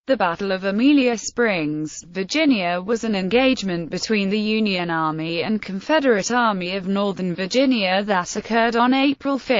The Battle of Amelia Springs, Virginia was an engagement between the Union Army and Confederate Army of Northern Virginia that occurred on April 5,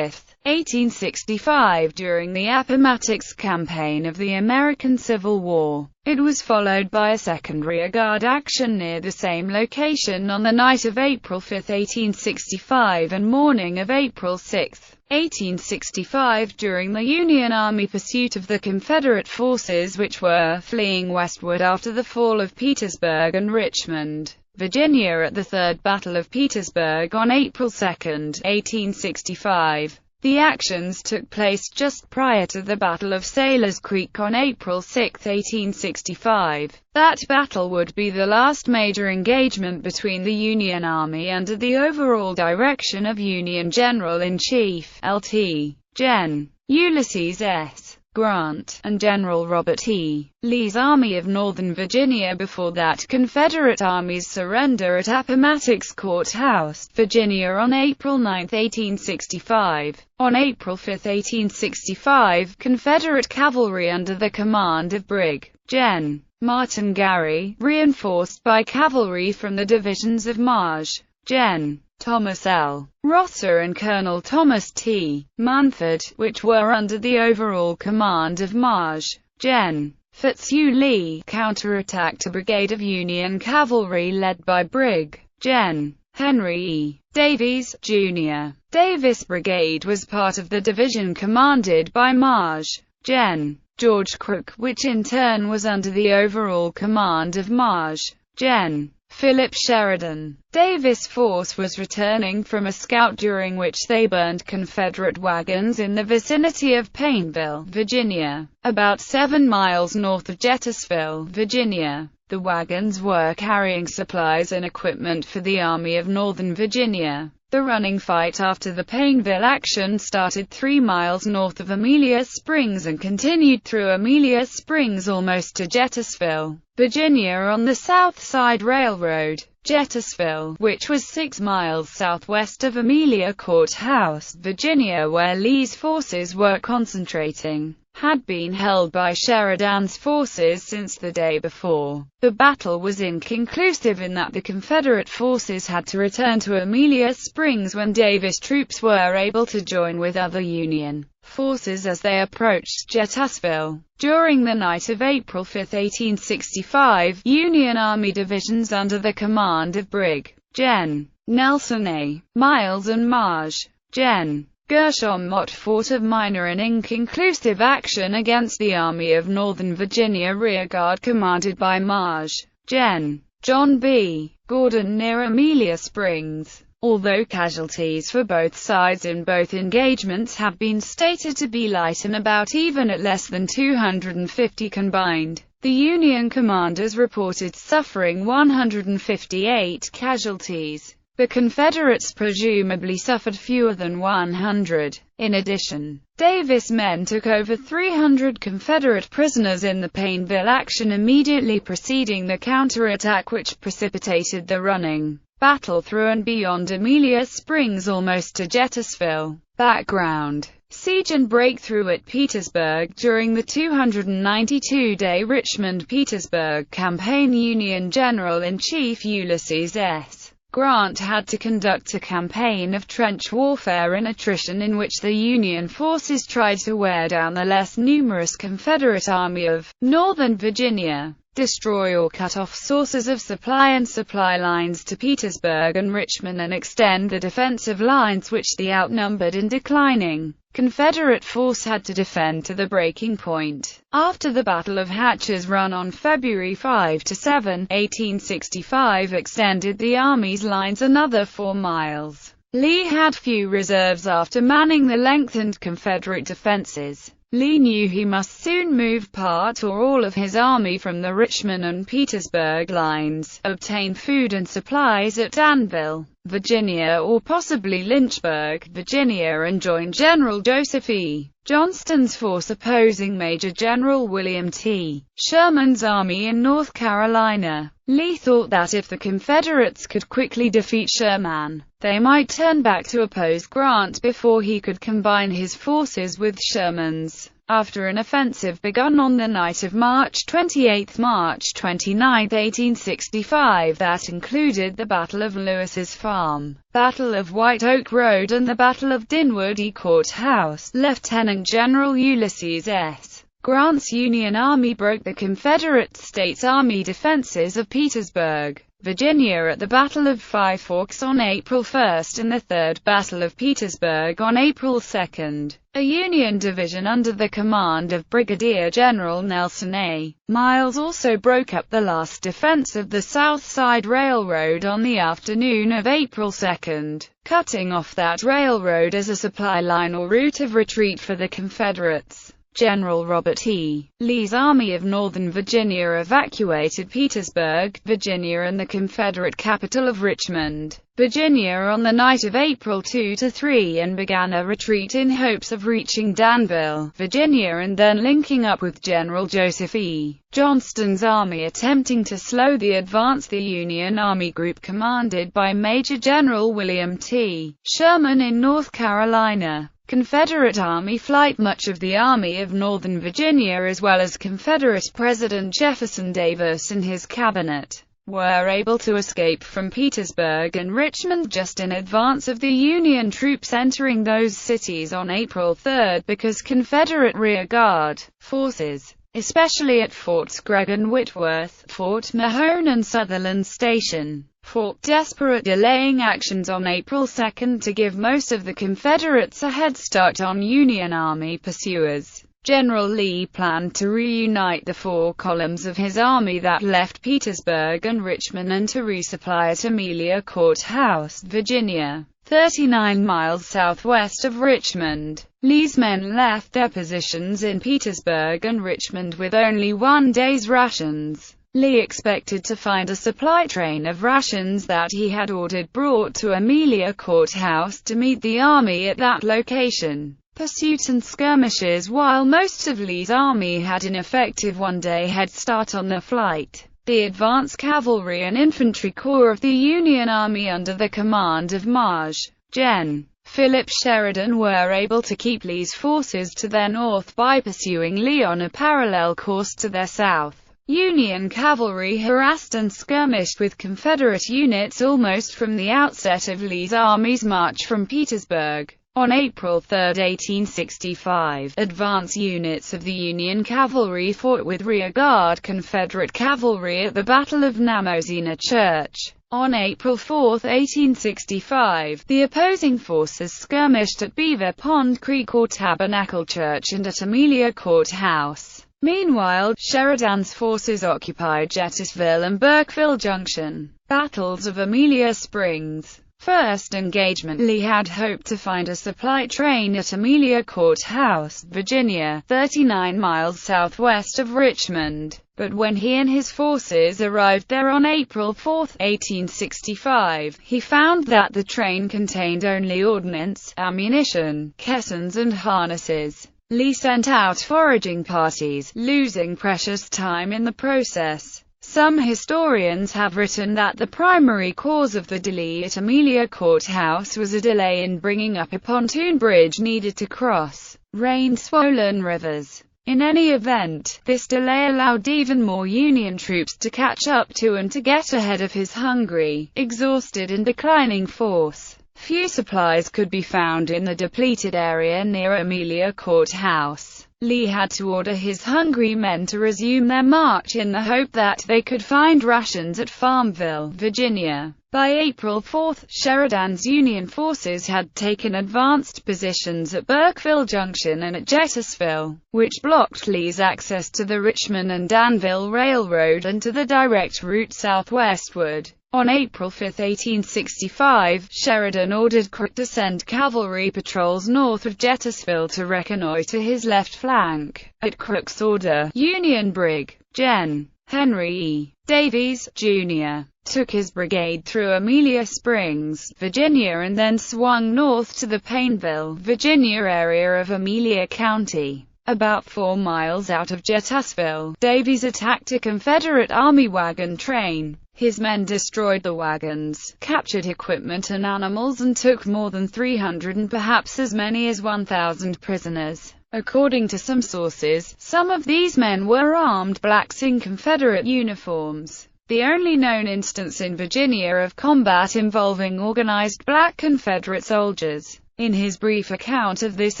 1865 during the Appomattox Campaign of the American Civil War. It was followed by a second rearguard action near the same location on the night of April 5, 1865 and morning of April 6, 1865 during the Union Army pursuit of the Confederate forces which were fleeing westward after the fall of Petersburg and Richmond, Virginia at the Third Battle of Petersburg on April 2, 1865. The actions took place just prior to the Battle of Sailor's Creek on April 6, 1865. That battle would be the last major engagement between the Union Army under the overall direction of Union General-in-Chief, Lt. Gen. Ulysses S. Grant, and General Robert E. Lee's Army of Northern Virginia before that Confederate Army's surrender at Appomattox Courthouse, Virginia on April 9, 1865. On April 5, 1865, Confederate cavalry under the command of Brig. Gen. Martin Gary, reinforced by cavalry from the divisions of Maj. Gen. Thomas L. Rosser and Colonel Thomas T. Manford, which were under the overall command of Maj. Gen. Fitzhugh Lee, counterattacked a brigade of Union cavalry led by Brig. Gen. Henry E. Davies, Jr. Davis Brigade was part of the division commanded by Maj. Gen. George Crook, which in turn was under the overall command of Maj. Gen. Philip Sheridan. Davis' force was returning from a scout during which they burned Confederate wagons in the vicinity of Paineville, Virginia, about 7 miles north of Jetersville, Virginia. The wagons were carrying supplies and equipment for the Army of Northern Virginia. The running fight after the Paineville action started 3 miles north of Amelia Springs and continued through Amelia Springs almost to Jetersville, Virginia on the South Side Railroad. Jetersville, which was 6 miles southwest of Amelia Courthouse, Virginia, where Lee's forces were concentrating, had been held by Sheridan's forces since the day before. The battle was inconclusive in that the Confederate forces had to return to Amelia Springs when Davis' troops were able to join with other Union forces as they approached Jetersville. During the night of April 5, 1865, Union Army divisions under the command of Brig. Gen. Nelson A. Miles and Maj. Gen. Gershom Mott fought a minor and inconclusive action against the Army of Northern Virginia rearguard commanded by Maj. Gen. John B. Gordon near Amelia Springs. Although casualties for both sides in both engagements have been stated to be light and about even at less than 250 combined, the Union commanders reported suffering 158 casualties. The Confederates presumably suffered fewer than 100. In addition, Davis' men took over 300 Confederate prisoners in the Paineville action immediately preceding the counterattack which precipitated the running battle through and beyond Amelia Springs almost to Jetersville. Background: siege and breakthrough at Petersburg. During the 292-day Richmond-Petersburg campaign, Union General-in-Chief Ulysses S. Grant had to conduct a campaign of trench warfare and attrition in which the Union forces tried to wear down the less numerous Confederate Army of Northern Virginia, destroy or cut off sources of supply and supply lines to Petersburg and Richmond, and extend the defensive lines which the outnumbered and declining Confederate force had to defend to the breaking point. After the Battle of Hatcher's Run on February 5–7, 1865 extended the Army's lines another 4 miles. Lee had few reserves after manning the lengthened Confederate defenses. Lee knew he must soon move part or all of his army from the Richmond and Petersburg lines, obtain food and supplies at Danville, Virginia, or possibly Lynchburg, Virginia, and join General Joseph E. Johnston's force opposing Major General William T. Sherman's army in North Carolina. Lee thought that if the Confederates could quickly defeat Sherman, they might turn back to oppose Grant before he could combine his forces with Sherman's. After an offensive begun on the night of March 28–March 29, 1865 that included the Battle of Lewis's Farm, Battle of White Oak Road and the Battle of Dinwiddie Courthouse, Lieutenant General Ulysses S. Grant's Union Army broke the Confederate States Army defenses of Petersburg, Virginia at the Battle of Five Forks on April 1 and the Third Battle of Petersburg on April 2. A Union division under the command of Brigadier General Nelson A. Miles also broke up the last defense of the South Side Railroad on the afternoon of April 2, cutting off that railroad as a supply line or route of retreat for the Confederates. General Robert E. Lee's Army of Northern Virginia evacuated Petersburg, Virginia and the Confederate capital of Richmond, Virginia on the night of April 2–3 and began a retreat in hopes of reaching Danville, Virginia and then linking up with General Joseph E. Johnston's army attempting to slow the advance. The Union Army Group commanded by Major General William T. Sherman in North Carolina, Confederate Army flight. Much of the Army of Northern Virginia as well as Confederate President Jefferson Davis and his cabinet were able to escape from Petersburg and Richmond just in advance of the Union troops entering those cities on April 3 because Confederate rearguard forces, especially at Forts Gregg and Whitworth, Fort Mahone and Sutherland Station, fought desperate delaying actions on April 2 to give most of the Confederates a head start on Union Army pursuers. General Lee planned to reunite the four columns of his army that left Petersburg and Richmond and to resupply at Amelia Courthouse, Virginia, 39 miles southwest of Richmond. Lee's men left their positions in Petersburg and Richmond with only one day's rations. Lee expected to find a supply train of rations that he had ordered brought to Amelia Courthouse to meet the army at that location. Pursuit and skirmishes. While most of Lee's army had an effective one-day head start on the flight, the advance cavalry and infantry corps of the Union Army under the command of Maj. Gen. Philip Sheridan were able to keep Lee's forces to their north by pursuing Lee on a parallel course to their south. Union cavalry harassed and skirmished with Confederate units almost from the outset of Lee's army's march from Petersburg. On April 3, 1865, advance units of the Union cavalry fought with rearguard Confederate cavalry at the Battle of Namozina Church. On April 4, 1865, the opposing forces skirmished at Beaver Pond Creek or Tabernacle Church and at Amelia Courthouse. Meanwhile, Sheridan's forces occupied Jettisville and Burkeville Junction. Battles of Amelia Springs. First engagement. Lee had hoped to find a supply train at Amelia Courthouse, Virginia, 39 miles southwest of Richmond, but when he and his forces arrived there on April 4, 1865, he found that the train contained only ordnance, ammunition, caissons and harnesses. Lee sent out foraging parties, losing precious time in the process. Some historians have written that the primary cause of the delay at Amelia Courthouse was a delay in bringing up a pontoon bridge needed to cross rain-swollen rivers. In any event, this delay allowed even more Union troops to catch up to and to get ahead of his hungry, exhausted and declining force. Few supplies could be found in the depleted area near Amelia Courthouse. Lee had to order his hungry men to resume their march in the hope that they could find rations at Farmville, Virginia. By April 4, Sheridan's Union forces had taken advanced positions at Burkeville Junction and at Jettisville, which blocked Lee's access to the Richmond and Danville Railroad and to the direct route southwestward. On April 5, 1865, Sheridan ordered Crook to send cavalry patrols north of Jettisville to reconnoiter his left flank. At Crook's order, Union Brig. Gen. Henry E. Davies, Jr., took his brigade through Amelia Springs, Virginia and then swung north to the Paineville, Virginia area of Amelia County. About 4 miles out of Jettisville, Davies attacked a Confederate Army wagon train. His men destroyed the wagons, captured equipment and animals and took more than 300 and perhaps as many as 1,000 prisoners. According to some sources, some of these men were armed blacks in Confederate uniforms. The only known instance in Virginia of combat involving organized black Confederate soldiers. In his brief account of this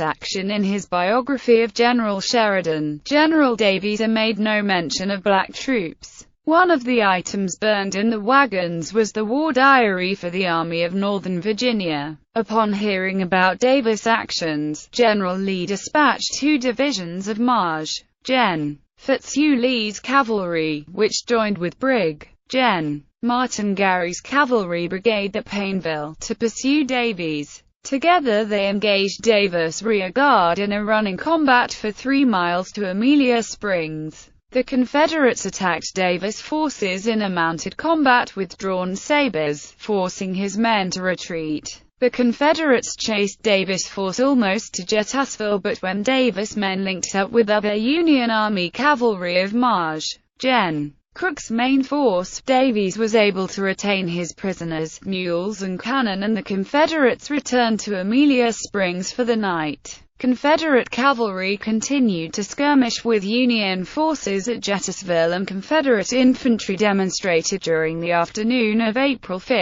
action in his biography of General Sheridan, General Davies made no mention of black troops. One of the items burned in the wagons was the war diary for the Army of Northern Virginia. Upon hearing about Davis' actions, General Lee dispatched 2 divisions of Maj. Gen. Fitzhugh Lee's cavalry, which joined with Brig. Gen. Martin Gary's cavalry brigade at Painville, to pursue Davies. Together they engaged Davis' rear guard in a running combat for 3 miles to Amelia Springs. The Confederates attacked Davis' forces in a mounted combat with drawn sabers, forcing his men to retreat. The Confederates chased Davis' force almost to Jetersville, but when Davis' men linked up with other Union Army cavalry of Maj. Gen. Crook's main force, Davies was able to retain his prisoners, mules and cannon, and the Confederates returned to Amelia Springs for the night. Confederate cavalry continued to skirmish with Union forces at Jetersville, and Confederate infantry demonstrated during the afternoon of April 5,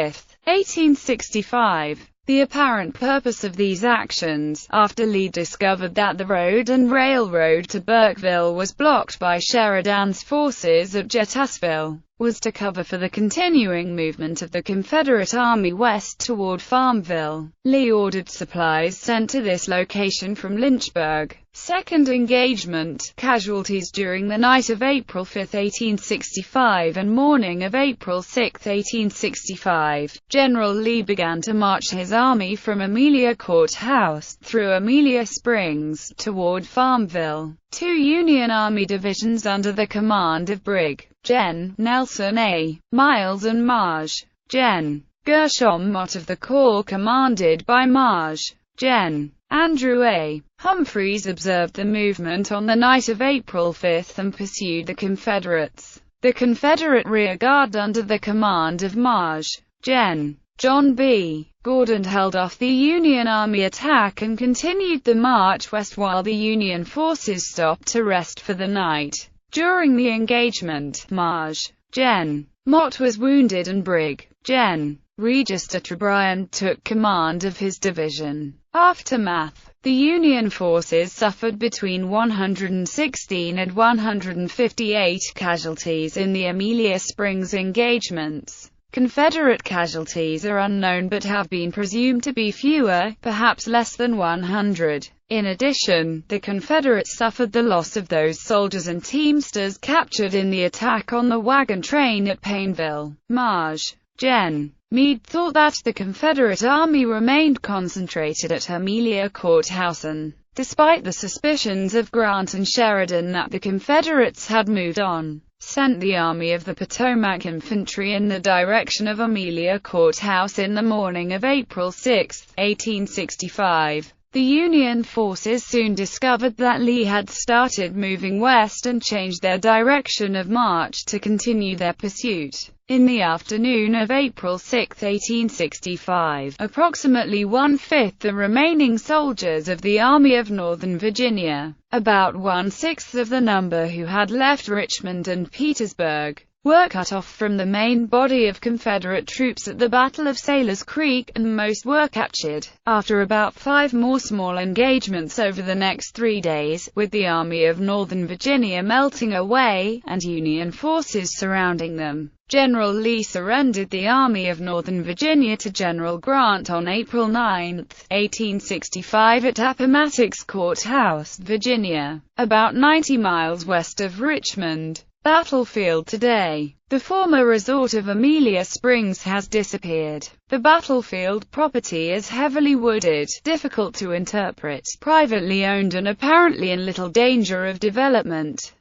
1865. The apparent purpose of these actions, after Lee discovered that the road and railroad to Burkeville was blocked by Sheridan's forces at Jetersville, was to cover for the continuing movement of the Confederate Army west toward Farmville. Lee ordered supplies sent to this location from Lynchburg. Second engagement. Casualties during the night of April 5, 1865 and morning of April 6, 1865. General Lee began to march his army from Amelia Courthouse, through Amelia Springs, toward Farmville. 2 Union Army divisions under the command of Brig. Gen. Nelson A. Miles and Maj. Gen. Gershom Mott of the corps commanded by Maj. Gen. Andrew A. Humphreys observed the movement on the night of April 5 and pursued the Confederates. The Confederate rear guard under the command of Maj. Gen. John B. Gordon held off the Union Army attack and continued the march west while the Union forces stopped to rest for the night. During the engagement, Maj. Gen. Mott was wounded and Brig. Gen. Register Trebriand took command of his division. Aftermath. The Union forces suffered between 116 and 158 casualties in the Amelia Springs engagements. Confederate casualties are unknown but have been presumed to be fewer, perhaps less than 100. In addition, the Confederates suffered the loss of those soldiers and teamsters captured in the attack on the wagon train at Painville. Maj. Gen. Meade thought that the Confederate Army remained concentrated at Amelia Courthouse and, despite the suspicions of Grant and Sheridan that the Confederates had moved on, sent the Army of the Potomac infantry in the direction of Amelia Courthouse in the morning of April 6, 1865. The Union forces soon discovered that Lee had started moving west and changed their direction of march to continue their pursuit. In the afternoon of April 6, 1865, approximately 1/5 the remaining soldiers of the Army of Northern Virginia, about 1/6 of the number who had left Richmond and Petersburg, were cut off from the main body of Confederate troops at the Battle of Sailor's Creek, and most were captured. After about 5 more small engagements over the next 3 days, with the Army of Northern Virginia melting away, and Union forces surrounding them, General Lee surrendered the Army of Northern Virginia to General Grant on April 9, 1865 at Appomattox Courthouse, Virginia, about 90 miles west of Richmond. Battlefield today. The former resort of Amelia Springs has disappeared. The battlefield property is heavily wooded, difficult to interpret, privately owned and apparently in little danger of development.